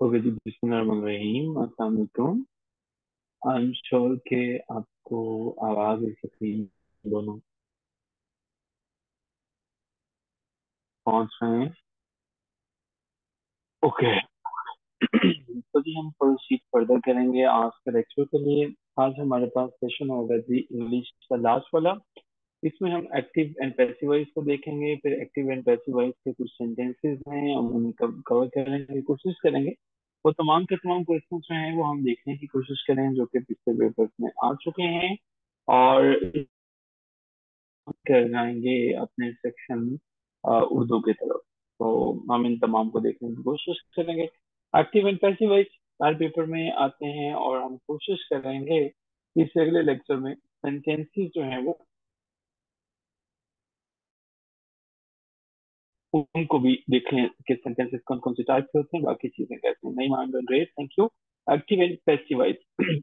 Okay जी, बिस्मिल्लाहिर्रहमानिर्रहीम। अस्सलाम वालेकुम। आई एम श्योर कि आपको आवाज और स्क्रीन दोनों पहुंच रहे हैं। ओके। तो जी हम प्रोसीड फर्दर करेंगे आज के लेक्चर के लिए। आज हमारे पास सेशन होगा जी इंग्लिश का लास्ट वाला। इसमें हम एक्टिव एंड पैसिव वॉइस को देखेंगे, फिर एक्टिव एंड पैसिव वॉइस के कुछ सेंटेंसेस हैं हम उन्हें कवर करने की कोशिश करेंगे। वो तमाम के तमाम क्वेश्चन जो हैं वो हम देखने की कोशिश करें जो कि पिछले पेपर्स में आ चुके हैं, और कर जाएंगे अपने सेक्शन उर्दू की तरफ। तो हम इन तमाम को देखने की कोशिश करेंगे। Active and passive voice her paper में आते हैं और हम कोशिश करेंगे कि इससे अगले लेक्चर में सेंटेंसेस जो हैं वो उनको भी देखें कि सेंटेंसेस कौन कौन से टाइप के होते हैं, बाकी चीजें कैसे हैं। नहीं मान great, thank you. Active and passive voice.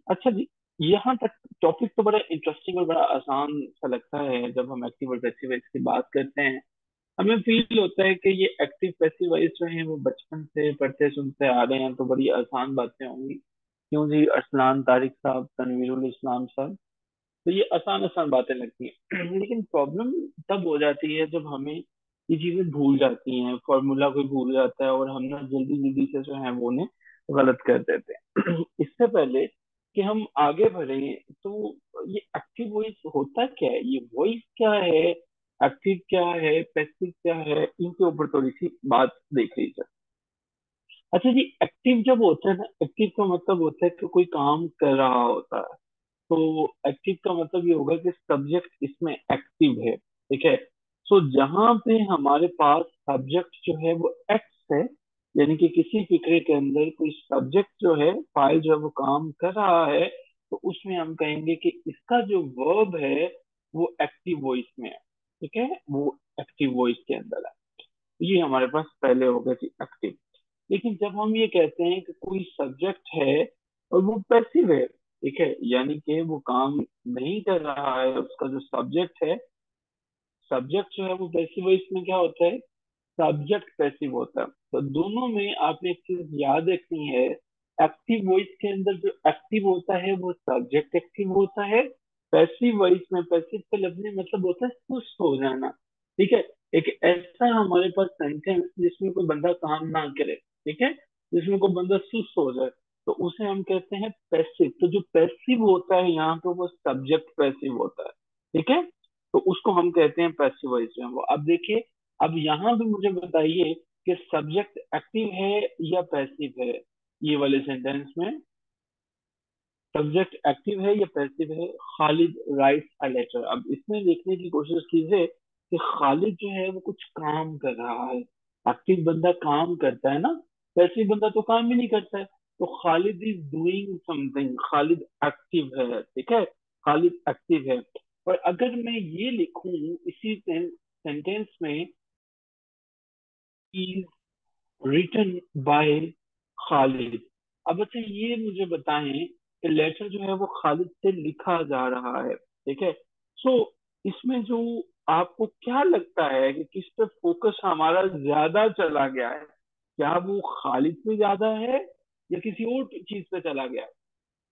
अच्छा जी, यहाँ तक टॉपिक तो बड़ा इंटरेस्टिंग और बड़ा आसान सा लगता है। जब हम एक्टिव और पैसिव वॉइस की बात करते हैं हमें फील होता है कि ये एक्टिव पैसिव वॉइस जो है वो बचपन से पढ़ते सुनते आ रहे हैं तो बड़ी आसान बातें होंगी। क्यों जी, अरसलान तारिक साहब, तनवीरुल इस्लाम साहब, तो ये आसान आसान बातें लगती हैं। लेकिन प्रॉब्लम तब हो जाती है जब हमें ये चीजें भूल जाती हैं, फॉर्मूला कोई भूल जाता है और हम ना जल्दी जल्दी से जो है वो उन्हें गलत कर देते हैं। इससे पहले कि हम आगे बढ़े, तो ये एक्टिव वॉइस होता क्या है, ये वॉइस क्या है, एक्टिव क्या है, पैसिव क्या है, इनके ऊपर थोड़ी सी बात देख लीजिए। अच्छा जी, एक्टिव जब होता है ना, एक्टिव का मतलब होता है कि कोई काम कर रहा होता है। तो एक्टिव का मतलब ये होगा कि सब्जेक्ट इसमें एक्टिव है। ठीक है। सो जहां पे हमारे पास सब्जेक्ट जो है वो एक्स है, यानी कि किसी फिक्रे के अंदर कोई सब्जेक्ट जो है, फाइल जो है वो काम कर रहा है, तो उसमें हम कहेंगे कि इसका जो वर्ब है वो एक्टिव वॉइस में है। ठीक है, वो एक्टिव वॉइस के अंदर है। ये हमारे पास पहले होगा कि एक्टिव। लेकिन जब हम ये कहते हैं कि कोई सब्जेक्ट है और वो पैसिव है, ठीक है, यानी कि वो काम नहीं कर रहा है, उसका जो सब्जेक्ट है, सब्जेक्ट जो है वो पैसिव है, इसमें क्या होता है, सब्जेक्ट पैसिव होता है। तो दोनों में आपने एक चीज याद रखनी है, एक्टिव वॉइस के अंदर जो एक्टिव होता है वो सब्जेक्ट एक्टिव होता है। पैसिव वॉइस में पैसिव का लफजी मतलब होता है सुस्त हो जाना। ठीक है। एक ऐसा हमारे पास सेंटेंस जिसमें कोई बंदा काम ना करे, ठीक है, जिसमें कोई बंदा सुस्त हो जाए, तो उसे हम कहते हैं पैसिव। तो जो पैसिव होता है यहाँ पे वो सब्जेक्ट पैसिव होता है। ठीक है। तो उसको हम कहते हैं पैसिव वॉइस में वो। अब देखिए, अब यहाँ भी मुझे बताइए कि सब्जेक्ट एक्टिव है या पैसिव है, ये वाले सेंटेंस में सब्जेक्ट एक्टिव है या पैसिव है। Khalid writes a letter. अब इसमें देखने की कोशिश कीजिए कि खालिद जो है वो कुछ काम कर रहा है। एक्टिव बंदा काम करता है ना, पैसिव बंदा तो काम ही नहीं करता है। तो Khalid is doing something, Khalid active है। ठीक है, खालिद एक्टिव है। और अगर मैं ये लिखूं इसी सेंटेंस में, रिटन बाय खालिद। अब अच्छा ये मुझे बताएं कि लेटर जो है वो खालिद से लिखा जा रहा है। ठीक है। सो इसमें जो आपको क्या लगता है कि किस पे फोकस हमारा ज्यादा चला गया है, क्या वो खालिद पे ज्यादा है या किसी और चीज पे चला गया है।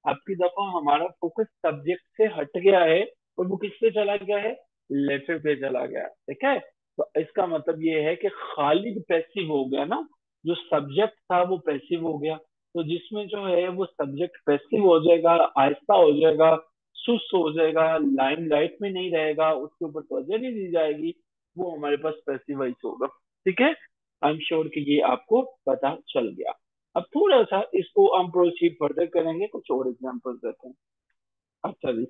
आपकी दफा हमारा फोकस सब्जेक्ट से हट गया है और वो किस पे चला गया है, लेटर पे चला गया है। ठीक है। तो इसका मतलब ये है कि खालिद पैसिव हो गया ना, जो सब्जेक्ट था वो पैसिव हो गया। तो जिसमें जो है वो सब्जेक्ट पैसिव हो जाएगा, आहिस्ता हो जाएगा, सुस्त हो जाएगा, लाइमलाइट में नहीं रहेगा, उसके ऊपर तवज्जो नहीं दी जाएगी, वो हमारे पास पैसिव वॉइस होगा। ठीक है। आई एम श्योर कि ये आपको पता चल गया। अब थोड़ा सा इसको हम प्रोसीड फर्दर करेंगे, कुछ और एग्जांपल्स देते हैं। अच्छा जी,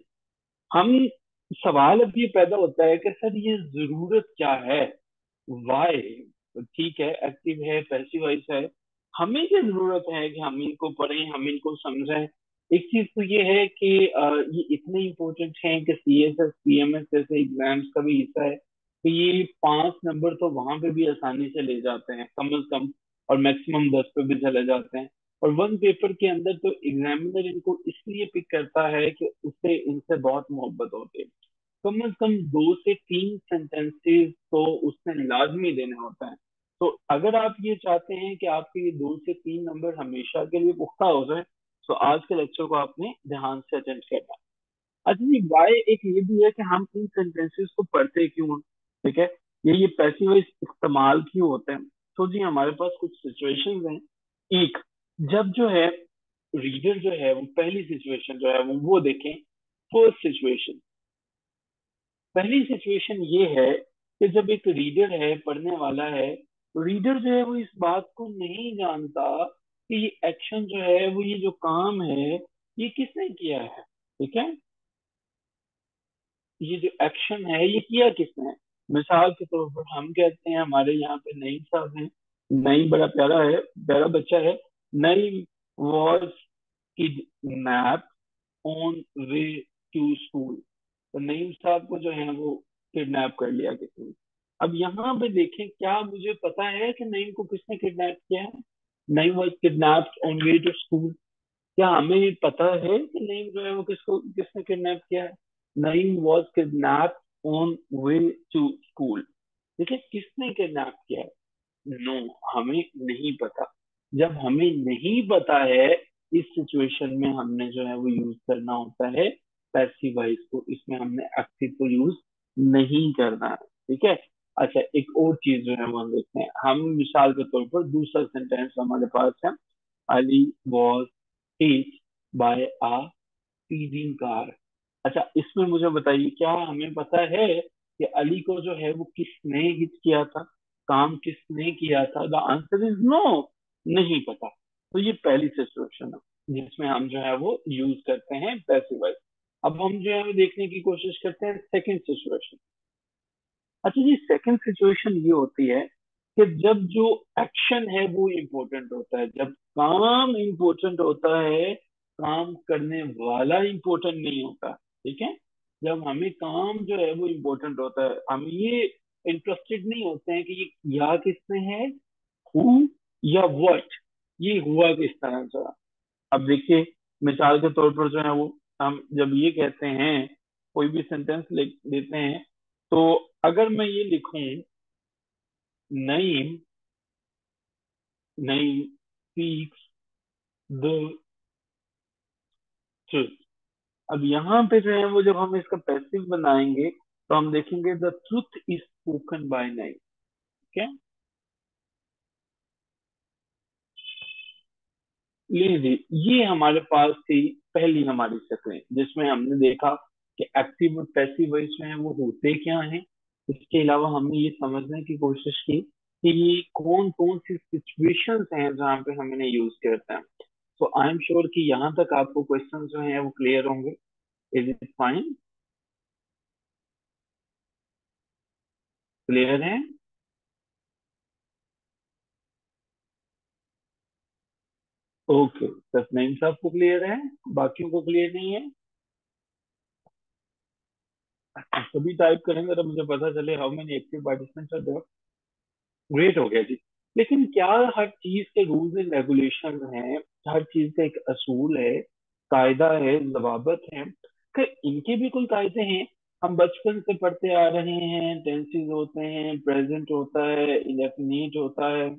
हम सवाल अब ये पैदा होता है कि सर ये जरूरत क्या है, वाई। ठीक है, एक्टिव है, पैसिव वॉइस है, हमें क्या जरूरत है कि हम इनको पढ़ें, हम इनको समझें। एक चीज तो ये है कि ये इतने इंपॉर्टेंट हैं कि सीएसएस पीएमएस जैसे एग्जाम्स का भी हिस्सा है, कि ये 5 नंबर तो वहां पे भी आसानी से ले जाते हैं कम से कम, और मैक्सिमम 10 पे भी चले जाते हैं। और वन पेपर के अंदर तो एग्जामिनर इनको इसलिए पिक करता है कि उससे इनसे बहुत मोहब्बत होती है। कम से कम 2 से 3 सेंटेंसेस तो उसने लाजमी देने होता है। तो अगर आप ये चाहते हैं कि आपके ये 2 से 3 नंबर हमेशा के लिए पुख्ता हो जाए, तो आज के लेक्चर को आपने ध्यान से अटेंड करना है। अच्छा जी, वाई एक ये भी है कि हम इन सेंटेंसेस को पढ़ते क्यों हैं, ठीक है, ये पैसिव वॉइस इस्तेमाल क्यों होते हैं। तो जी हमारे पास कुछ सिचुएशंस हैं। एक, जब जो है रीडर जो है वो पहली सिचुएशन जो है वो देखें। फर्स्ट सिचुएशन, पहली सिचुएशन ये है कि जब एक रीडर है, पढ़ने वाला है, रीडर जो है वो इस बात को नहीं जानता कि ये एक्शन जो है वो, ये जो काम है, ये किसने किया है, ठीक है, ये जो एक्शन है ये किया किसने है। मिसाल के तौर पर हम कहते हैं हमारे यहाँ पे नईम साहब हैं, नईम बड़ा प्यारा है, प्यारा बच्चा है। Naeem was kidnap on way to school. तो नईम साहब को जो है वो किडनैप कर लिया किसी ने। अब यहाँ पे देखें, क्या मुझे पता है कि नईम को किसने किडनैप किया है। Naeem was kidnap on way to school. क्या हमें ये पता है कि नईम जो है वो किसको किसने किडनैप किया है। Naeem was kidnap on way to school, ठीक है, किसने किडनैप किया है। नो, हमें नहीं पता। जब हमें नहीं पता है, इस सिचुएशन में हमने जो है वो यूज करना होता है पैसिव वॉइस को, इसमें हमने एक्टिव को यूज नहीं करना है, ठीक है। अच्छा, एक और चीज जो है वो हम देखते हैं। हम मिसाल के तौर पर दूसरा सेंटेंस हमारे पास है, Ali was hit by a speeding car. अच्छा, इसमें मुझे बताइए, क्या हमें पता है कि अली को जो है वो किसने हिट किया था, काम किसने किया था। द आंसर इज नो, नहीं पता। तो ये पहली सिचुएशन है जिसमें हम जो है वो यूज करते हैं पैसिव वॉइस। अब हम जो है वो देखने की कोशिश करते हैं सेकंड सिचुएशन। अच्छा जी, सेकंड सिचुएशन ये होती है कि जब जो एक्शन है वो इम्पोर्टेंट होता है, जब काम इम्पोर्टेंट होता है, काम करने वाला इम्पोर्टेंट नहीं होता, ठीक है। जब हमें काम जो है वो इम्पोर्टेंट होता है, हम ये इंटरेस्टेड नहीं होते हैं कि ये किया किसने है, हु या व्हाट, ये हुआ किस तरह से। अब देखिए, मिसाल के तौर पर जो है वो, हम जब ये कहते हैं, कोई भी सेंटेंस लिख देते हैं, तो अगर मैं ये लिखूं, Naeem, Naeem speaks the truth. अब यहाँ पे जो है वो, जब हम इसका पैसिव बनाएंगे तो हम देखेंगे the truth is spoken by Naeem, ठीक है। लीजिए, ये हमारे पास थी पहली हमारी शक्लें, जिसमें हमने देखा कि एक्टिव और पैसिव वॉइस जो है वो होते क्या हैं। इसके अलावा हमने ये समझने की कोशिश की कि ये कौन कौन सी सिचुएशंस हैं जहाँ पे हम इन्हें यूज करते हैं। तो आई एम श्योर कि यहाँ तक आपको क्वेश्चन जो हैं वो क्लियर होंगे। इज इट फाइन, क्लियर है। ओके, बस नईम साहब को क्लियर है, बाकियों को क्लियर नहीं है। सभी टाइप करेंगे तो मुझे पता चले how many active participants are there. Great हो गया जी। लेकिन क्या हर चीज के रूल्स एंड रेगुलेशन हैं, हर चीज का एक असूल है, कायदा है, जवाबत है, कि इनके भी कोई कायदे हैं। हम बचपन से पढ़ते आ रहे हैं, टेंसेस होते हैं, प्रेजेंट होता है, इंडेफिनिट होता है।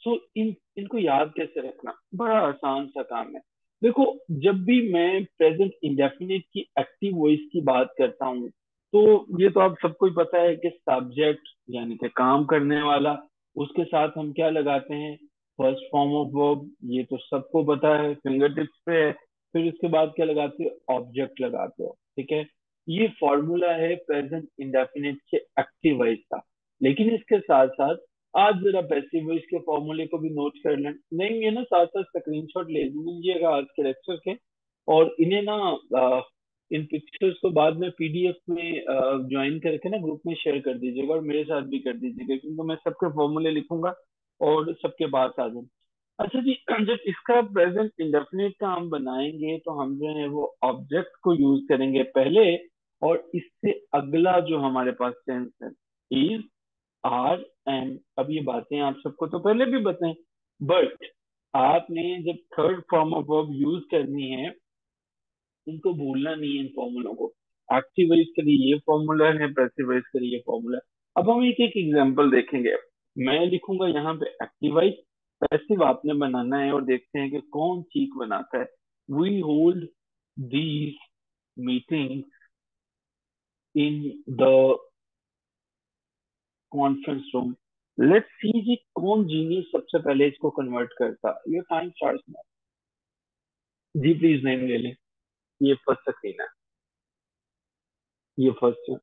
सो इनको याद कैसे रखना, बड़ा आसान सा काम है। देखो, जब भी मैं प्रेजेंट इंडेफिनिट की एक्टिव वॉइस की बात करता हूँ, तो ये तो आप सबको ही पता है कि सब्जेक्ट यानी कि काम करने वाला, उसके साथ हम क्या लगाते हैं, फर्स्ट फॉर्म ऑफ वर्ब, ये तो सबको पता है, फिंगर टिप्स पे है। फिर उसके बाद क्या लगाते हो, ऑब्जेक्ट लगाते हो, ठीक है। ये फॉर्मूला है प्रेजेंट इंडेफिनिट के एक्टिव वॉइस का। लेकिन इसके साथ साथ आज जरा पैसिव वॉइस के फॉर्मूले को भी नोट कर लें। नहीं, ये ना साथ साथ स्क्रीनशॉट ले लीजिएगा आज के लेक्चर के, और इन्हें ना इन पिक्चर्स को बाद में पीडीएफ में ज्वाइन करके ना ग्रुप में शेयर कर दीजिएगा, और मेरे साथ भी कर दीजिएगा, क्योंकि मैं सबके फॉर्मूले लिखूंगा और सबके पास आ जाऊँ। अच्छा जी, जब इसका प्रेजेंट इंडेफिनिट का हम बनाएंगे तो हम जो है वो ऑब्जेक्ट को यूज करेंगे पहले, और इससे अगला जो हमारे पास टेंस है, इज, आर, एंड। अब ये बातें आप सबको तो पहले भी बताएं, बट आपने जब third form of verb use करनी है, इनको भूलना नहीं है इन फॉर्मूलों को। एक्टिव वॉइस के लिए ये फॉर्मूला है, पैसिव वॉइस के लिए ये फॉर्मूला है। अब हम एक एक एग्जांपल देखेंगे। मैं लिखूंगा यहाँ पे एक्टिव वॉइस, पैसिव आपने बनाना है, और देखते हैं कि कौन चीक बनाता है। We hold these meeting in the conference room. Let's see जी कौन जीनियस सबसे पहले इसको कन्वर्ट करता। ये टाइम स्टार्ट में। जी प्लीज नेम ले लें। ये फर्स्ट स्क्रीन है, ये फर्स्ट है।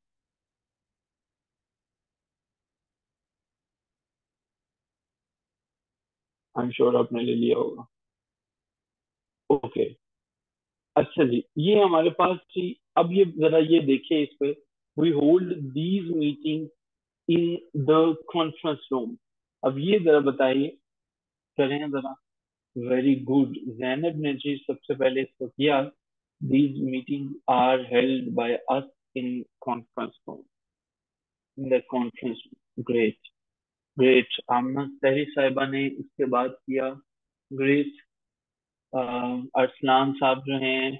आई एम श्योर आपने ले लिया होगा। ओके। अच्छा जी, ये हमारे पास जी। अब ये जरा ये देखिए इस पे। We hold these meeting in the conference room. अब ये जरा बताइए, करें जरा। वेरी गुड, जैनब ने जी सबसे पहले इसको किया। These meeting are held by us in conference room, in the conference room. Great. Great, Amna Tahri Sahiba ने इसके बाद किया। ग्रेट। अरसलान साहब जो हैं,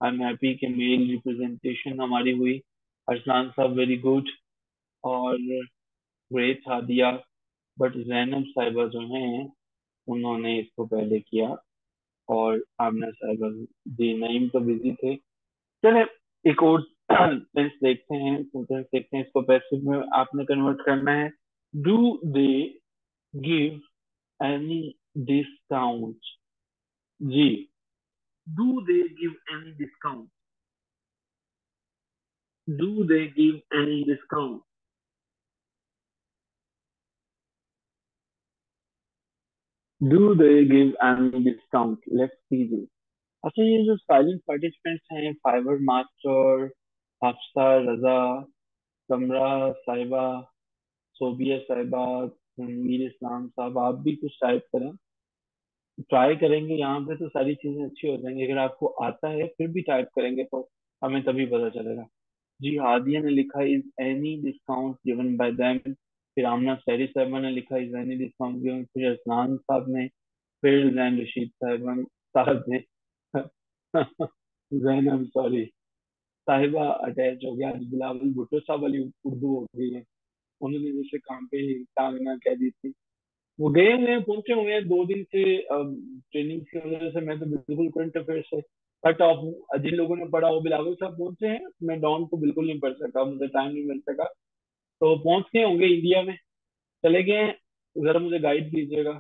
आई एम हैप्पी कि मेल रिप्रेजेंटेशन हमारी हुई। अरसलान साहब वेरी गुड। और ग्रेट हादिया। बट जैनब साहिबा जो हैं, उन्होंने इसको पहले किया। और आमना साहिबा जी, नईम तो बिजी थे। चले एक और सेंस देखते हैं, सेंटेंस देखते हैं। इसको पैसिव में आपने कन्वर्ट करना है। Do they give any discount. जी, do they give any discount. Do they give any discount? Do they give any discount? Let's see this. अच्छा, ये जो साइलेंट पार्टिसिपेंट्स हैं, फाइवर मास्टर, हफ्सा, रजा, समरा साहिबा, सोबिया साहिबा, मीर इस्लाम साहब, आप भी कुछ टाइप करें। ट्राई करेंगे यहाँ पे तो सारी चीजें अच्छी हो जाएंगी। अगर आपको आता है फिर भी टाइप करेंगे तो हमें तभी पता चलेगा। जी, हादिया ने लिखा is any discount given by them. फिर आमना सैरी साहबा ने लिखा इज एनी डिस्काउंट गिवन। फिर असलान साहब ने। फिर जैन रशीद साहब ने जैन, आई सॉरी, साहिबा अटैच हो गया। आज बिलावल भुट्टो साहब वाली उर्दू हो गई है। उन्होंने जैसे काम पे टांग ना कह दी थी। वो गए हुए हैं, पहुंचे हुए हैं 2 दिन से। ट्रेनिंग की वजह से मैं तो बिल्कुल करंट अफेयर से कट ऑफ हूँ। जिन लोगों ने पढ़ा वो बिलावल साहब पहुंचे हैं, मैं डॉन को बिल्कुल नहीं पढ़ सका, मुझे टाइम नहीं मिल सका। तो पहुंच गए होंगे इंडिया में, चले गए हैं। जरा मुझे गाइड कीजिएगा,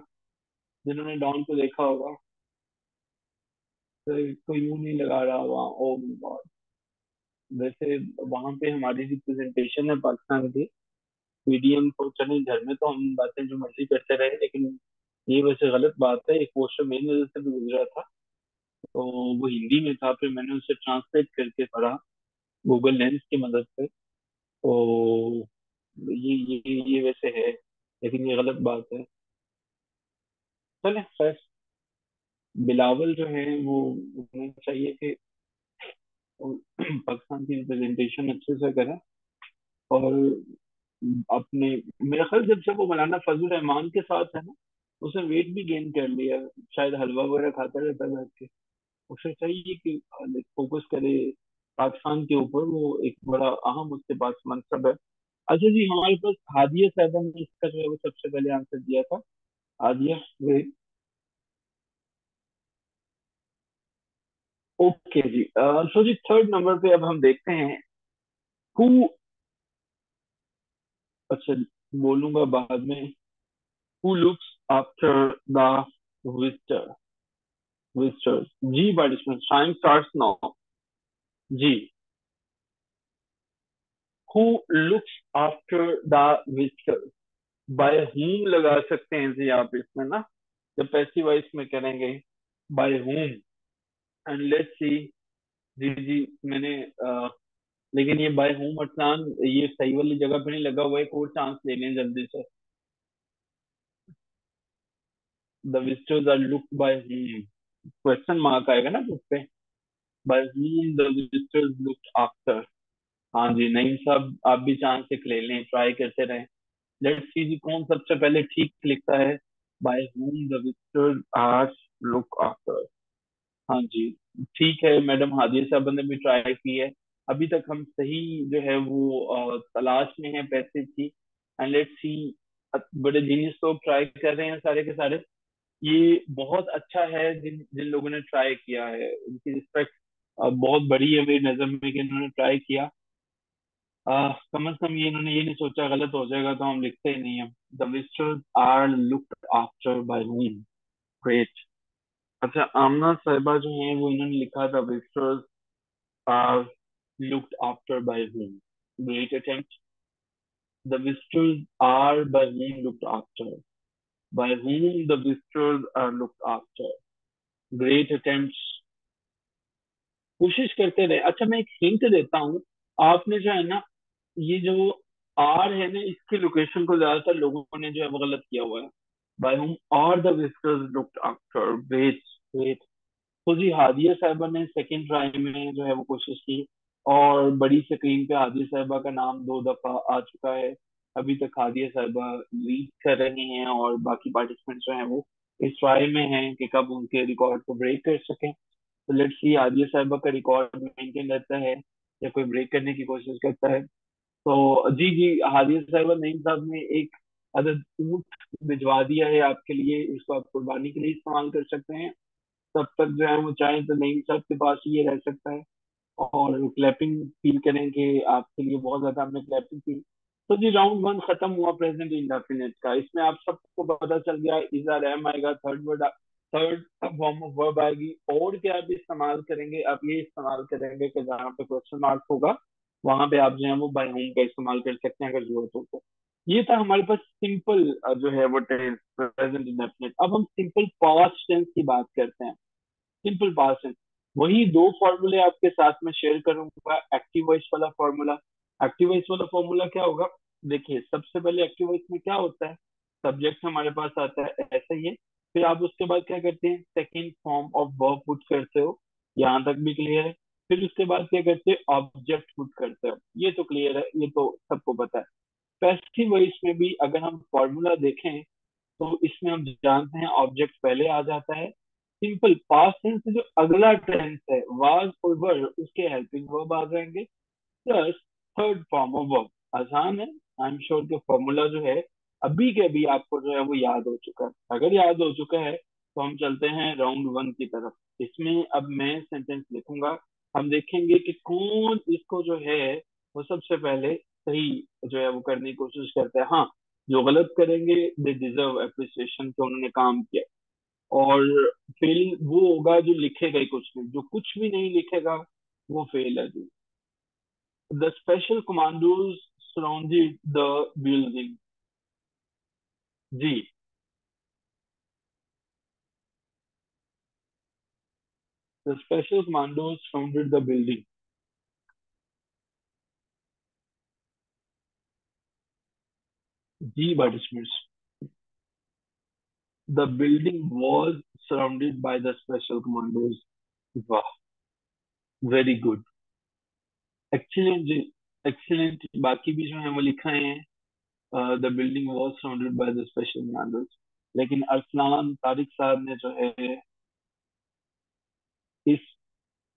जिन्होंने डॉन को देखा होगा। तो कोई मुंह नहीं लगा रहा वहाँ। ओ गॉड। वैसे वहां पे हमारी जो प्रेजेंटेशन है पाकिस्तान की, पीडीएम को चले, घर में तो हम बातें जो मर्जी करते रहे, लेकिन ये वैसे गलत बात है। एक पोस्टर मेरी नजर से भी गुजरा था, तो वो हिंदी में था, फिर मैंने उसे ट्रांसलेट करके पढ़ा गूगल लेंस की मदद से। तो ये वैसे है, लेकिन ये गलत बात है। चले खैर, बिलावल जो है वो, उन्हें चाहिए कि वो पाकिस्तान की रिप्रेजेंटेशन अच्छे से करें। और अपने, मेरा ख्याल जब से वो मौलाना फजल रहमान के साथ है ना, उसने वेट भी गेन कर लिया। शायद हलवा वगैरह खाता रहता है बैठ के। उसे चाहिए कि फोकस करे पाकिस्तान के ऊपर। वो एक बड़ा अहम उसके पास मनसब है। अच्छा जी, हमारे पास हादिया साहबा ने इसका जो है वो सबसे पहले आंसर दिया था। हादिया, वे। ओके जी। सो जी, थर्ड नंबर पे अब हम देखते हैं। हु, अच्छा, बोलूंगा बाद में। Who looks after the visitor, visitors. जी पार्टिसिपेंट, टाइम स्टार्ट्स नाउ। जी, who looks after the visitor. By whom लगा सकते हैं जी आप इसमें ना, जब पैसिव वॉइस में करेंगे। By whom। And let's see. जी जी, मैंने लेकिन ये बाय whom अटसान ये सही वाली जगह पे नहीं लगा हुआ है। एक और चांस ले लें जल्दी से। The visitors are looked by whom, question mark आएगा ना उस पे। By whom the visitors looked after. हाँ जी, नईम साहब आप भी चांस एक ले लें, ट्राई करते रहें। लेट्स सी जी कौन सबसे पहले ठीक लिखता है। By whom the visitors are look after. हाँ जी, ठीक है। मैडम हादिया साहब ने भी ट्राई की है। अभी तक हम सही जो है वो तलाश में है पैसे की। एंड लेट्स सी, बड़े जीनियस लोग ट्राई कर रहे हैं सारे के सारे। ये बहुत अच्छा है जिन जिन लोगों ने ट्राई किया है, उनकी रिस्पेक्ट बहुत बड़ी है मेरी नजर में कि इन्होंने ट्राई किया। कम से कम ये इन्होंने ये नहीं सोचा गलत हो जाएगा तो हम लिखते ही नहीं है। The visitors are looked after by whom? Great. अच्छा, आमना साहिबा जो है वो इन्होंने लिखा था visitors are looked after by whom? Great attempt. The visitors are by whom looked after? By whom the visitors are looked after? Great attempts। कोशिश करते रहे। अच्छा, मैं एक हिंट देता हूँ। आपने जो है ना, ये जो आर है ना, इसकी लोकेशन को ज्यादातर लोगों ने जो है वो गलत किया हुआ है। By whom are the visitors looked after? Great, great. तो जी, हादिया साहिबा ने सेकंड ट्राई में जो है वो कोशिश की, और बड़ी स्क्रीन पे हादिया साहिबा का नाम 2 दफा आ चुका है। अभी तक हादिया साहिबा लीड कर रही हैं, और बाकी पार्टिसिपेंट्स जो हैं वो इस ट्राई में हैं कि कब उनके रिकॉर्ड को ब्रेक कर सकें। तो लेट्स सी, हादिया साहिबा का रिकॉर्ड मेंटेन रहता है या कोई ब्रेक करने की कोशिश करता है। तो जी जी, हादिया साहिबा, नईम साहब ने एक अदद ऊंट भिजवा दिया है आपके लिए। इसको आप कुर्बानी के लिए इस्तेमाल कर सकते हैं। तब तक जो है वो चाहें तो नईम साहब के पास ही ये रह सकता है, और क्लैपिंग फील करें कि आपके लिए बहुत ज्यादा हमने क्लैपिंग फील। तो जी, राउंड 1 खत्म हुआ प्रेजेंट इंडेफिनिट का। इसमें आप सबको पता चल गया, इज आर एम आएगा, third word, third form of verb आएगी, और क्या आप इस्तेमाल करेंगे? आप ये इस्तेमाल करेंगे कि जहाँ पे क्वेश्चन मार्क होगा वहां पे आप जो है वो बाय होम का इस्तेमाल कर सकते हैं अगर जरूरत हो तो। ये था हमारे पास सिंपल जो है वो टेंस, प्रेजेंट इंडेफिनिट। अब हम सिंपल पास्ट टेंस की बात करते हैं। सिंपल पास्ट टेंस, वही दो फॉर्मूले आपके साथ में शेयर करूंगा। एक्टिव वॉइस वाला फॉर्मूला। एक्टिव वॉइस वाला फॉर्मूला क्या होगा? देखिए, सबसे पहले एक्टिव वॉइस में क्या होता है? सब्जेक्ट हमारे पास आता है, ऐसा ही है। फिर आप उसके बाद क्या करते हैं? Second form of verb put करते हो। यहाँ तक भी क्लियर है। फिर उसके बाद क्या करते हैं? ऑब्जेक्ट पुट करते हो। ये तो क्लियर है, ये तो सबको पता है। पैसिव वॉइस में भी अगर हम फॉर्मूला देखें तो इसमें हम जानते हैं ऑब्जेक्ट पहले आ जाता है। सिंपल पास्ट टेंस से जो अगला टेंस है, वाज और वर, उसके हेल्पिंग वर्ब आ जाएंगे, plus third form of verb. आसान है। आई एम श्योर कि फॉर्मूला जो है अभी के अभी आपको जो है वो याद हो चुका है। अगर याद हो चुका है तो हम चलते हैं राउंड 1 की तरफ। इसमें अब मैं सेंटेंस लिखूंगा। हम देखेंगे कि कौन इसको जो है वो सबसे पहले सही जो है वो करने की कोशिश करता है। हाँ, जो गलत करेंगे दे डिजर्व अप्रिसिएशन कि उन्होंने काम किया। और फेल वो होगा जो लिखेगा ही कुछ नहीं। जो कुछ भी नहीं लिखेगा वो फेल है जी। The special commandos surrounded the building. जी, the special commandos surrounded the building. जी participants, the building was surrounded by the special commandos. वाह, वेरी गुड, एक्सीलेंट जी, एक्सीलेंट। बाकी भी जो है वो लिखा है, the building was surrounded by the special commandos. लेकिन अरसलान तारिक साहब ने जो है इस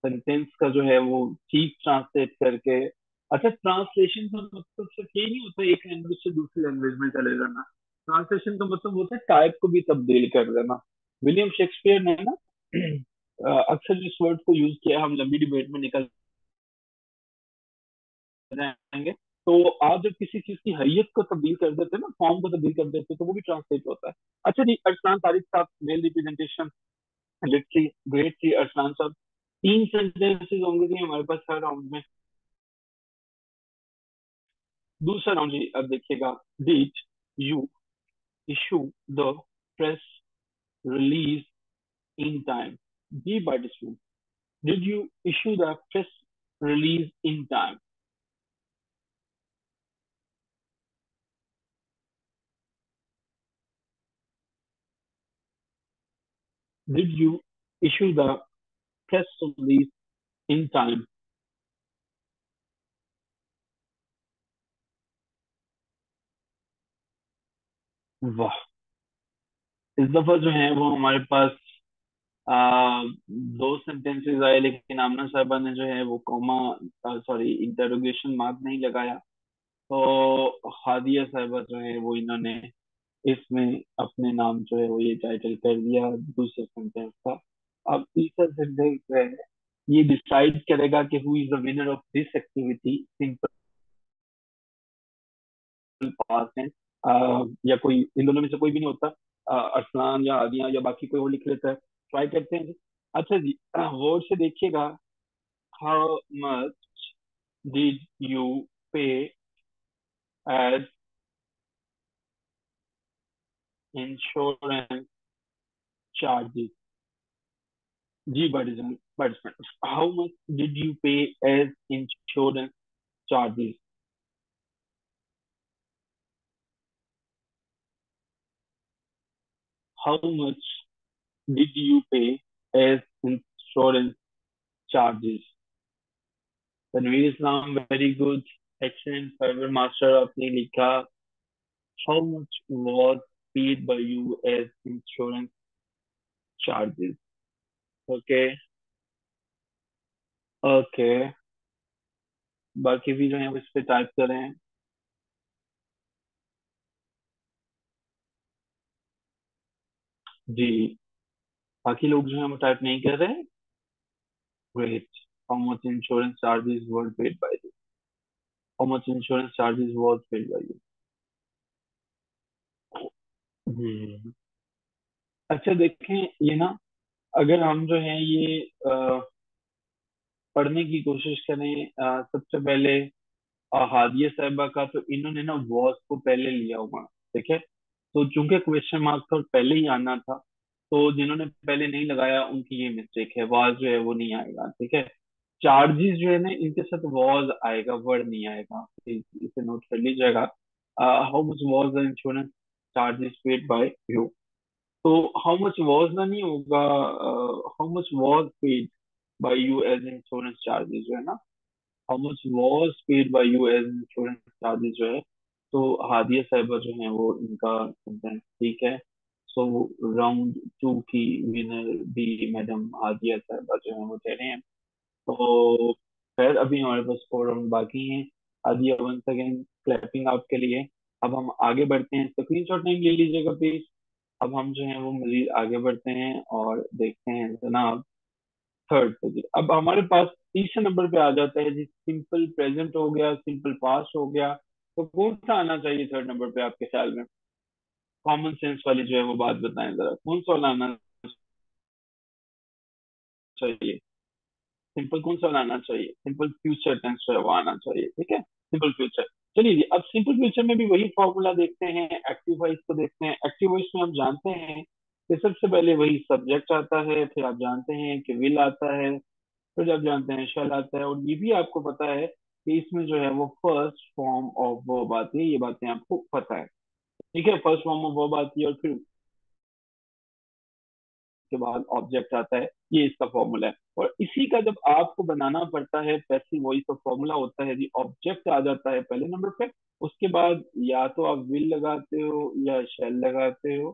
सेंटेंस का जो है वो ठीक ट्रांसलेट करके। अच्छा, ट्रांसलेशन का मतलब सिर्फ ये नहीं होता एक लैंग्वेज से दूसरी लैंग्वेज में चले जाना। ट्रांसलेशन का मतलब होता है टाइप को भी तब्दील कर देना। विलियम शेक्सपियर ने ना अक्सर इस वर्ड को यूज किया। हम लंबी डिबेट में निकल जाएंगे। तो आप जब किसी चीज की हैयत को तब्दील कर देते हैं ना, फॉर्म को तब्दील कर देते हैं, तो वो भी ट्रांसलेट होता है। अच्छा जी, अरसलान तारिक साहब, मेल रिप्रेजेंटेशन, लिटरली ग्रेट जी अरसलान साहब। 3 सेंटेंसेस होंगे जी हमारे पास हर राउंड में। दूसरा राउंड जी, अब देखिएगा। Did you issue the press release in time? जी participant, did you issue the press release in time? Did you issue the press release in time? वाह, इस दफा जो है वो हमारे पास दो सेंटेंसेस आए लेकिन आमना साहबा ने जो है वो कॉमा, सॉरी इंटरोगेशन मार्क नहीं लगाया। तो हादिया साहबा जो है वो इन्होंने इसमें अपने नाम जो है वो ये टाइटल कर दिया दूसरे सेंटेंस का। अब तीसरा सेंटेंस जो है ये डिसाइड करेगा कि who is the winner of this activity. Simple past है, या कोई इन दोनों में से कोई भी नहीं होता। अरसलान या आदिया या बाकी कोई और लिख लेता है। ट्राई करते हैं जी। अच्छा जी, वर्ड से देखिएगा। How much did you pay as insurance charges? जी participant, how much did you pay as insurance charges? How much did you pay as insurance charges? Tanveer Islam, very good, excellent. Fibre master आपने लिखा। How much was paid by you as insurance charges? Okay, okay. बाकी भी जो है वो इस पे type करें। जी, बाकी लोग जो है वो टाइप नहीं कर रहे हैं। Great. How much insurance charges were paid by you? How much insurance charges was paid by you? हम्म। अच्छा देखें, ये ना, अगर हम जो है ये पढ़ने की कोशिश करें, सबसे पहले हादिया साहिबा का, तो इन्होंने ना वॉज को पहले लिया हुआ। ठीक है, तो चूंकि क्वेश्चन मार्क था और पहले ही आना था, तो जिन्होंने पहले नहीं लगाया उनकी ये मिस्टेक है, वॉज जो है वो नहीं आएगा। ठीक है, चार्जेस जो है ना इनके साथ वॉज आएगा, वर्ड नहीं आएगा। इसे नोट कर लीजिएगा। How much was the insurance charges paid by you? तो हाउ मच वॉज ना नहीं होगा, how much was paid by you as insurance charges जो है ना, how much was paid by you as insurance charges जो है। तो हादिया साहिबा जो है वो इनका सेंटेंस ठीक है। सो राउंड टू की विनर भी मैडम हादिया साहिबा जो है वो कह रहे हैं। तो खैर अभी हमारे पास 4 राउंड बाकी हैं। हादिया वंस अगेन क्लैपिंग आपके लिए। अब हम आगे बढ़ते हैं, स्क्रीनशॉट नहीं ले लीजिएगा प्लीज। अब हम जो है वो मजीद आगे बढ़ते हैं और देखते हैं जनाब थर्ड पे जी। अब हमारे पास तीसरे नंबर पे आ जाता है जी, सिंपल प्रेजेंट हो गया, सिंपल पास्ट हो गया। तो कौन सा आना चाहिए थर्ड नंबर पे आपके ख्याल में? कॉमन सेंस वाली जो है वो बात बताएं जरा, कौन सा वाला आना चाहिए? सिंपल कौन सा वाला आना चाहिए? सिंपल फ्यूचर टेंस जो है वो आना चाहिए। ठीक है, सिंपल फ्यूचर। चलिए जी, अब सिंपल फ्यूचर में भी वही फॉर्मूला देखते हैं। एक्टिव वॉइस को देखते हैं। एक्टिव वॉइस में हम जानते हैं कि सबसे पहले वही सब्जेक्ट आता है, फिर आप जानते हैं कि विल आता है, फिर आप जानते हैं शल आता है, और ये भी आपको पता है कि इसमें जो है वो फर्स्ट फॉर्म ऑफ वर्ब आती है। ये बातें आपको पता है। ठीक है, फर्स्ट फॉर्म ऑफ वर्ब आती है और फिर के बाद ऑब्जेक्ट आता है। ये इसका फॉर्मूला है। और इसी का जब आपको बनाना पड़ता है पैसिव वॉइस का फॉर्मूला होता है जी, ऑब्जेक्ट आ जाता है पहले नंबर पे। उसके बाद या तो आप विल लगाते हो या शैल लगाते हो।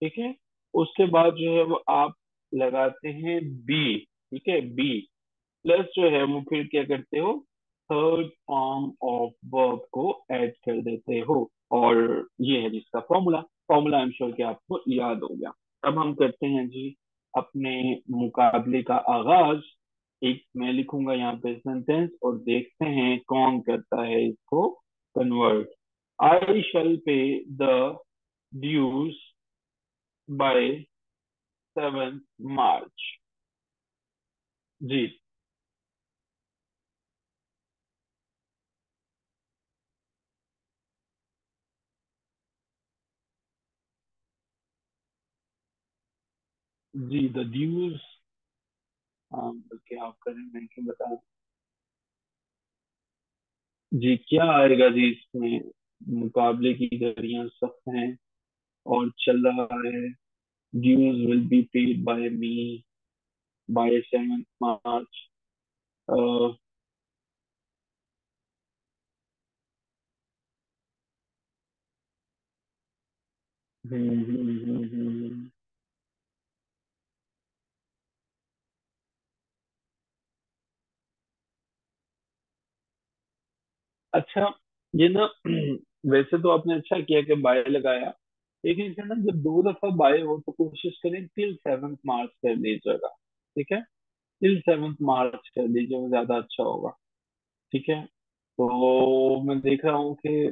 ठीक है, उसके बाद जो है वो आप लगाते हैं बी। ठीक है, बी प्लस जो है वो फिर क्या करते हो, थर्ड फॉर्म ऑफ वर्ब को ऐड कर देते हो। और ये है जिसका formula. Formula I am sure कि आपको याद हो गया। अब हम करते हैं जी अपने मुकाबले का आगाज। एक मैं लिखूंगा यहाँ पे सेंटेंस और देखते हैं कौन करता है इसको convert. I shall pay the dues by 7 March. जी, जी द ड्यूज। हाँ, बल्कि आप करें, मैं क्यों बता। जी क्या आएगा जी इसमें? मुकाबले की घड़ियां सख्त हैं और चल रहा है। Dues will be paid by me by 7 March. हम्म, हम्म, हम्म, हम्म, अच्छा, ये ना वैसे तो आपने अच्छा किया कि बाय लगाया, लेकिन इसे ना जब दो दफा बाय हो तो कोशिश करें टिल 7th मार्च कर लीजिएगा। ठीक है, टिल 7th मार्च कर लीजिए, वो ज्यादा अच्छा होगा। ठीक है, तो मैं देख रहा हूँ कि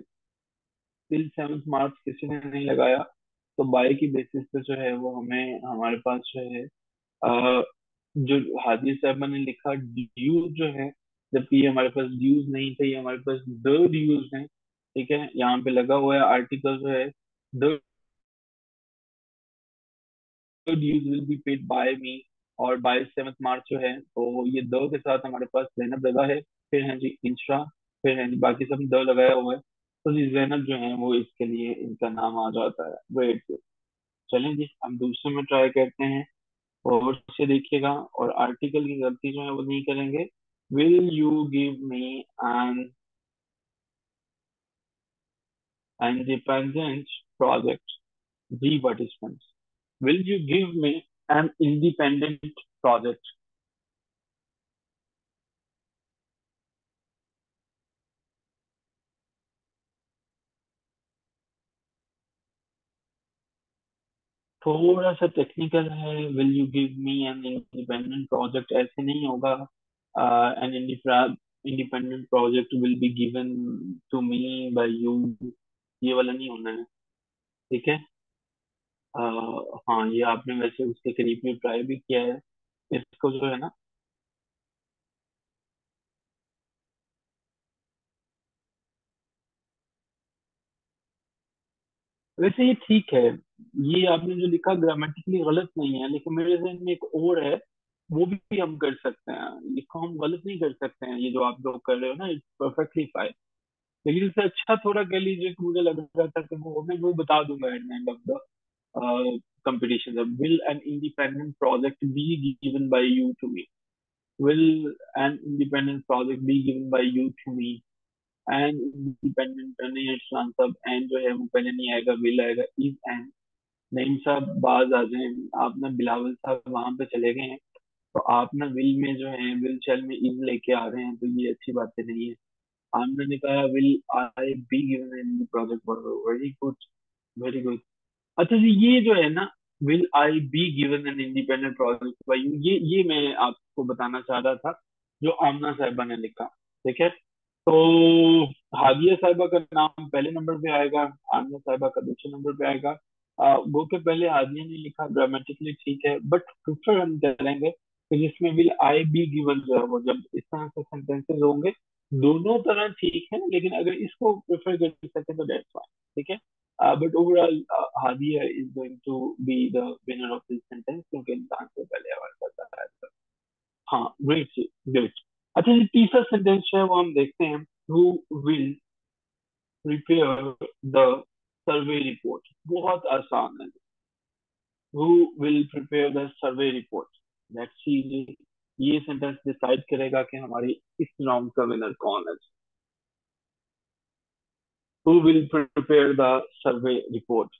टिल 7th मार्च किसी ने नहीं लगाया, तो बाय की बेसिस पे जो है वो हमें हमारे पास जो है अ, जो हादी साहब ने लिखा ड्यूज जो है, जबकि ये हमारे पास ड्यूज नहीं थे, ये हमारे पास द ड्यूज है। ठीक है, यहाँ पे लगा हुआ है आर्टिकल जो है the dues will be paid by me, और बाय 7th मार्च जो है, तो ये द के साथ हमारे पास जैनब लगा है, फिर है जी इंस्टा, फिर है जी बाकी सब द लगाया हुआ है, तो जी जैनब जो है वो इसके लिए इनका नाम आ जाता है। वेट, चलें जी हम दूसरे में ट्राई करते हैं, और से देखिएगा, और आर्टिकल की गलती जो है वो नहीं करेंगे। Will you give me an independent project, जी participants, will you give me an independent project. थोड़ा सा टेक्निकल है, will you give me an independent project ऐसे नहीं होगा, an independent project will be given to me by you, ये वाला नहीं होना है। ठीक है, आ, हाँ ये आपने वैसे उसके करीब में ट्राई भी किया है, इसको जो है ना, वैसे ये ठीक है, ये आपने जो लिखा ग्रामेटिकली गलत नहीं है, लेकिन मेरे जहन में एक और है, वो भी हम कर सकते हैं, इसको हम गलत नहीं कर सकते हैं, ये जो आप लोग कर रहे हो ना इट्स परफेक्टली फाइन। लेकिन इससे अच्छा थोड़ा कह लीजिए कि मुझे लग रहा था कि वो मैं वो बता दूंगा at the end of the competition, will an independent project be given by you to me, will an independent project be given by you to me, and independent नहीं है इस्लाम सब, एंड जो है वो पहले नहीं आएगा, विल आएगा, इज एंड। नईम साहब बाज आ जाए, आप ना बिलावल साहब वहां पे चले गए हैं, तो आप ना विल में जो है विल शैल में इज लेके आ रहे हैं, तो ये अच्छी बातें नहीं है। आमना ने कहा will I be given in project, very good, very good. अच्छा जी, ये जो है ना will I be given an independent project by you, ये मैं आपको बताना चाह रहा था, जो आमना साहिबा ने लिखा। ठीक है, तो हादिया साहिबा का नाम पहले नंबर पे आएगा, आमना साहिबा का दूसरे नंबर पे आएगा। वो के पहले हादिया ने लिखा, ग्रामेटिकली ठीक है, बट प्रिफर हम करेंगे कि जिसमें विल आई बी गिवन जो है वो, जब इस तरह से सेंटेंसेस होंगे दोनों तरह ठीक है, लेकिन अगर इसको प्रेफर कर सके तो दैट्स फाइन। ठीक है, but overall Hadia is going to be the winner of this sentence, क्योंकि इंसान से पहले हमारे पास आता है। हाँ, ग्रेट, ग्रेट। अच्छा जी, तीसरा सेंटेंस है वो हम देखते हैं, who will prepare the survey report, बहुत आसान है। Who will prepare the survey report, let's see, ये सेंटेंस डिसाइड करेगा कि हमारी इस राउंड का विनर कौन है। Who will prepare the survey report.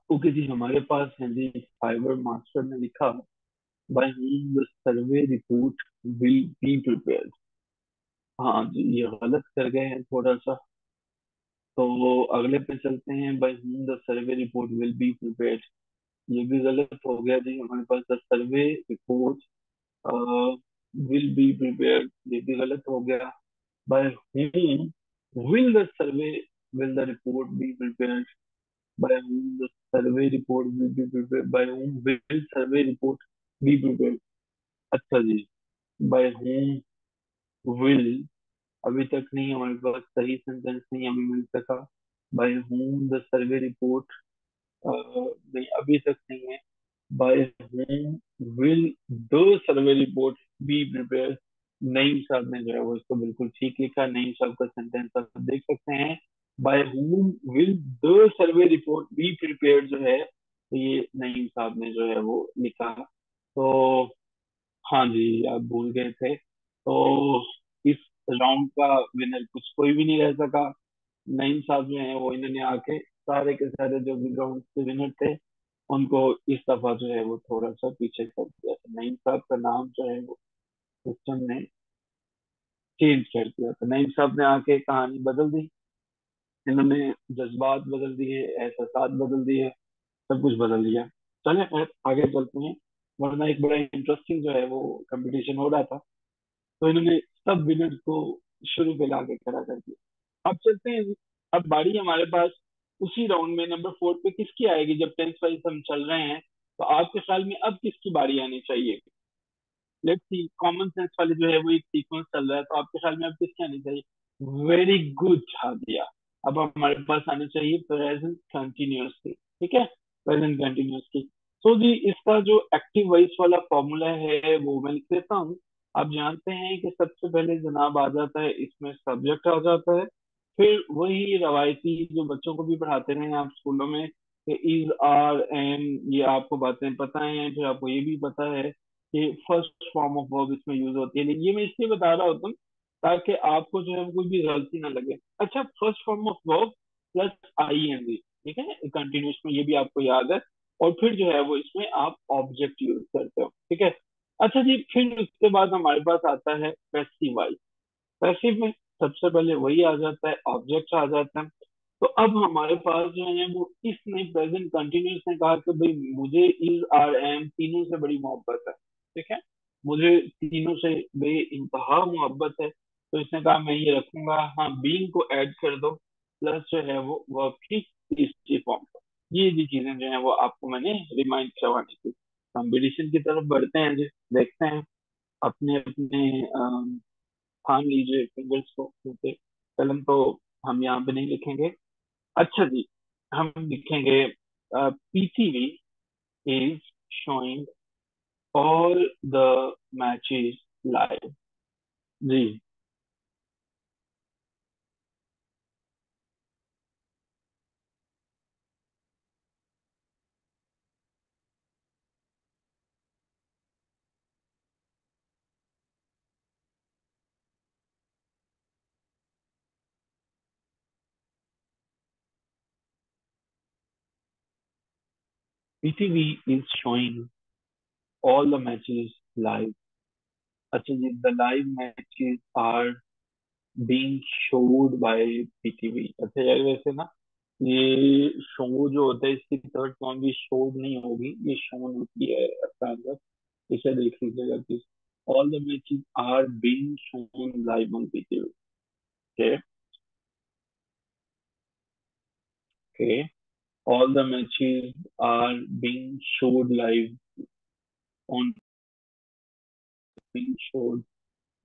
Okay जी, हमारे पास है जी फाइबर मास्टर ने लिखा, by whom the survey report will be prepared. हाँ जी, ये गलत कर गए हैं थोड़ा सा, तो अगले पे चलते हैं, by whom the survey report will be prepared, ये भी गलत हो गया जी, हमारे पास the survey report will be prepared, ये भी गलत हो गया। By whom will the survey, will the report be prepared, by whom the survey report will be prepared, by whom will survey report be prepared। अच्छा जी, bye whom will, अभी तक नहीं, हमारे पास सही सेंटेंस नहीं हमें मिल सका। By whom the survey report, नहीं अभी तक नहीं है। By whom will the survey report be prepare, Naeem साहब ने जो है वो इसको बिल्कुल ठीक लिखा, नईम साहब का सेंटेंस आप देख सकते हैं, by whom will the survey report be prepare जो है, तो ये नईम साहब ने जो है वो लिखा। तो हाँ जी, आप भूल गए थे। तो इस राउंड का विनर कुछ कोई भी नहीं रह सका। नईम साहब जो है वो इन्होंने आके सारे के सारे जो भी राउंड के विनर थे उनको इस दफा जो है वो थोड़ा सा पीछे कर दिया। तो नईम साहब का नाम जो है वो सिस्टम ने चेंज कर दिया। तो नईम साहब ने आके कहानी बदल दी। इन्होंने जज्बात बदल दिए, एहसास बदल दिए, सब कुछ बदल दिया। चले फिर आगे चलते हैं, वरना एक बड़ा इंटरेस्टिंग जो है वो कंपटीशन हो रहा था। तो इन्होंने सब विनर्स को शुरू पे लाके खड़ा कर दिया। अब चलते हैं। अब बारी हमारे पास उसी राउंड में नंबर 4 पे किसकी आएगी। जब टेंस वाइज हम चल रहे हैं तो आपके ख्याल में अब किसकी बारी आनी चाहिए। लेट्स सी, कॉमन सेंस वाले जो है वो एक सीक्वेंस चल रहा है, तो आपके ख्याल में अब किसकी आनी चाहिए। वेरी गुड दिया। अब हमारे पास आनी चाहिए प्रेजेंट कंटिन्यूअसली। ठीक है, प्रेजेंट कंटिन्यूअसली। तो जी इसका जो एक्टिव वॉइस वाला फॉर्मूला है वो मैं लिख देता हूँ। आप जानते हैं कि सबसे पहले जनाब आ जाता है, इसमें सब्जेक्ट आ जाता है। फिर वही रवायती जो बच्चों को भी पढ़ाते रहे हैं आप स्कूलों में, इज आर एम, ये आपको बातें पता है। फिर आपको ये भी पता है कि फर्स्ट फॉर्म ऑफ वर्ब इसमें यूज होती है। लेकिन ये मैं इसलिए बता रहा होता हूँ ताकि आपको जो है वो कोई भी गलती ना लगे। अच्छा, first form of verb plus I N G, ठीक है, कंटिन्यूस में, ये भी आपको याद है। और फिर जो है वो इसमें आप ऑब्जेक्ट यूज करते हो, ठीक है। अच्छा जी, फिर उसके बाद हमारे पास आता है पैसिव वॉइस। पैसिव में सबसे पहले वही आ जाता है, ऑब्जेक्ट आ जाता है। तो अब हमारे पास जो है वो इसने प्रेजेंट कंटिन्यूस ने कहा कि भाई मुझे इज आर एम तीनों से बड़ी मोहब्बत है। ठीक है, मुझे तीनों से बे इंतहा मोहब्बत है। तो इसने कहा मैं ये रखूंगा, हाँ बीइंग को ऐड कर दो, प्लस जो है वो वर्ब की तीसरी फॉर्म पर। ये जी चीजें जो है वो आपको मैंने रिमाइंड करवानी थी। कंपटीशन की तरफ बढ़ते हैं जी, देखते हैं। अपने अपने ठान लीजिए फिंगर्स को, क्योंकि कलम तो हम यहाँ पे नहीं लिखेंगे। अच्छा जी, हम लिखेंगे PTV is showing all the matches live. जी, PTV is showing all the matches live. अच्छा जी, the live matches are being showed by PTV. अच्छा यार, वैसे ना ये शो जो होता है इसकी थर्ड फॉर्म भी शोड नहीं होगी, ये शोन होती है इसका आंसर। इसे देख लीजिएगा please. All the matches are being shown live on PTV. Okay, okay, all the matches are being showed live on, being showed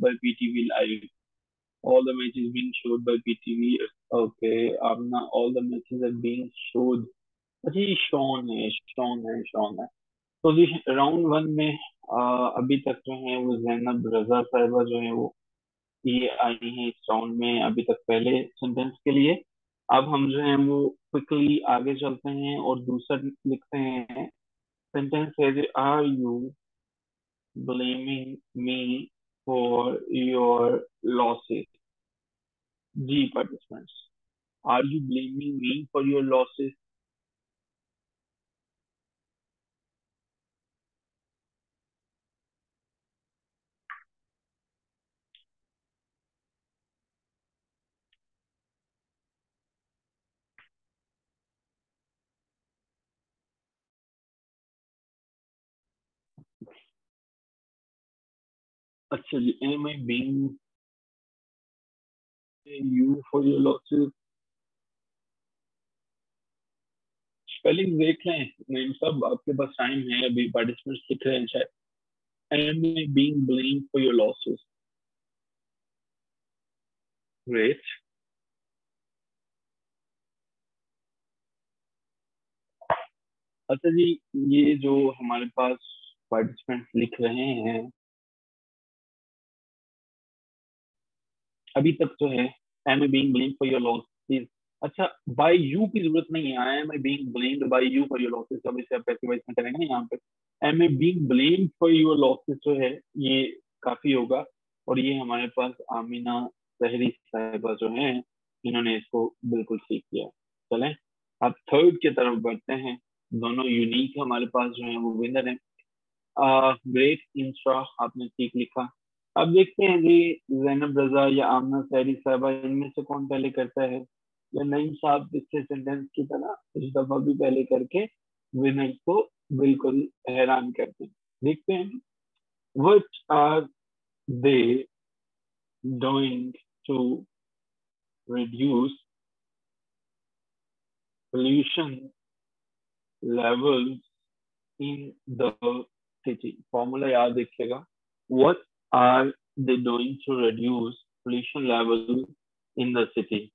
by PTV live. All the matches being showed by PTV. Okay, अब ना all the matches are being showed। अच्छा ये Shawn है, Shawn है, Shawn है। तो जी round one में अभी तक जो है वो जैनब रजा साहिबा जो है वो ये आई हैं इस राउंड में अभी तक पहले सेंटेंस के लिए। अब हम जो है वो क्विकली आगे चलते हैं और दूसरा लिखते हैं। सेंटेंस है, are you blaming me for your losses. जी participants, are you blaming me for your losses. अच्छा जी, am I being you for your losses. Spelling देख लें नहीं सब, आपके पास टाइम है, अभी पार्टिसिपेंट्स लिख रहे हैं शायद। Am I being blame for your losses. Great. अच्छा जी, ये जो हमारे पास पार्टिसिपेंट्स लिख रहे हैं अभी तक जो है, am I being blame for your losses, अच्छा, बाय यू की जरूरत नहीं है, I am being blamed by you for your losses, अब इसे आप पैसिवाइज में करेंगे ना यहाँ पे, I am being blamed for your losses जो है ये काफी होगा। और ये हमारे पास आमीना सहरी साहिबा जो है, इन्होंने इसको बिल्कुल ठीक किया। चलें, अब थर्ड की तरफ बढ़ते हैं। दोनों यूनिक हमारे पास जो है वो विनर है। ग्रेट इंस्ट्रा आपने ठीक लिखा। अब देखते हैं जी, जैनब रजा या आमना सहरी साहबा, इनमें से कौन पहले करता है, या नईम साहब पिछले सेंटेंस की तरह इस दफा भी पहले करके विनर को बिल्कुल हैरान करते हैं। देखते हैं, what are they doing to reduce pollution levels in the city? Formula याद रखिएगा। What are they doing to reduce pollution level in the city?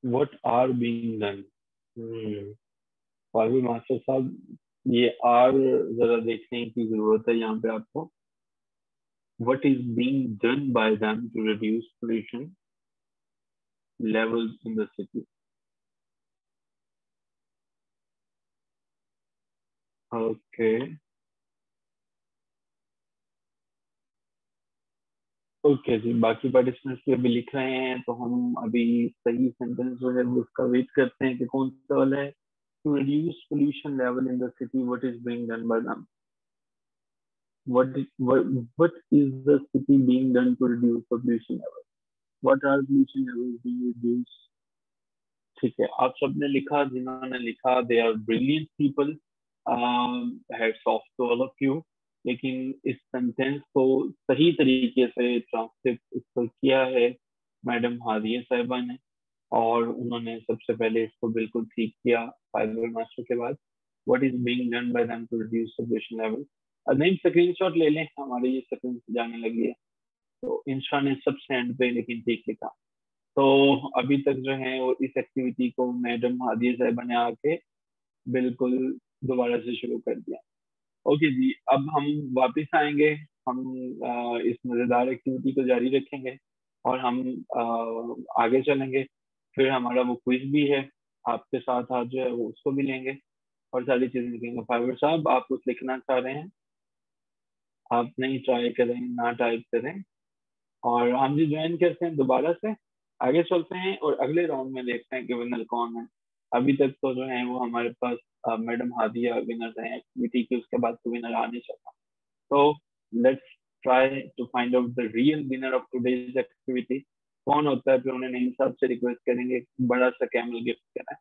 What are being done? Farooq master साहब, ये आर जरा देखने की जरूरत है यहाँ पे आपको। What is being done by them to reduce pollution levels in the city? Okay. Okay जी, बाकी पार्टिसिपेंट्स भी अभी लिख रहे हैं, तो हम अभी सही सेंटेंस जो है वो उसका वेट करते हैं कि कौन सा वाला है। To reduce pollution level in the city, what is being done by them? What is the city being done to reduce the pollution level? What are pollution levels being reduced? ठीक है, आप सबने लिखा, जिन्होंने लिखा they are brilliant people, hats off to all of you. लेकिन इस sentence को सही तरीके से ट्रांसलेट इसको किया है मैडम हादिया साहिबा ने, और उन्होंने सबसे पहले इसको बिल्कुल ठीक किया फाइबर मास्टर के बाद। What is being done by them to reduce pollution level. नहीं, स्क्रीनशॉट ले लें, हमारे ये स्क्रीन जाने लगी है। तो इंस्टा ने सबसे एंड पे लेकिन ठीक लिखा। तो अभी तक जो है वो इस एक्टिविटी को मैडम हादिया साहबा ने आके बिल्कुल दोबारा से शुरू कर दिया। ओके जी, अब हम वापस आएंगे। हम इस मजेदार एक्टिविटी को जारी रखेंगे, और हम आगे चलेंगे। फिर हमारा वो क्विज भी है, आपके साथ आज जो है वो उसको भी लेंगे, और सारी चीजें लिखेंगे। फाइवर साहब, आप कुछ लिखना चाह रहे हैं? आप नहीं ट्राई करें, ना टाइप करें, और हम जी ज्वाइन करते हैं दोबारा से। आगे चलते हैं और अगले राउंड में देखते हैं कि विनर कौन है। अभी तक तो जो है वो हमारे पास मैडम हादिया विनर हैं एक्टिविटी की, उसके बाद तो विनर आ नहीं सकता। तो let's try to find out the real winner of today's activity. कौन होता है, फिर उन्हें नहीं, सबसे रिक्वेस्ट करेंगे बड़ा सा कैमल गिफ्ट करें।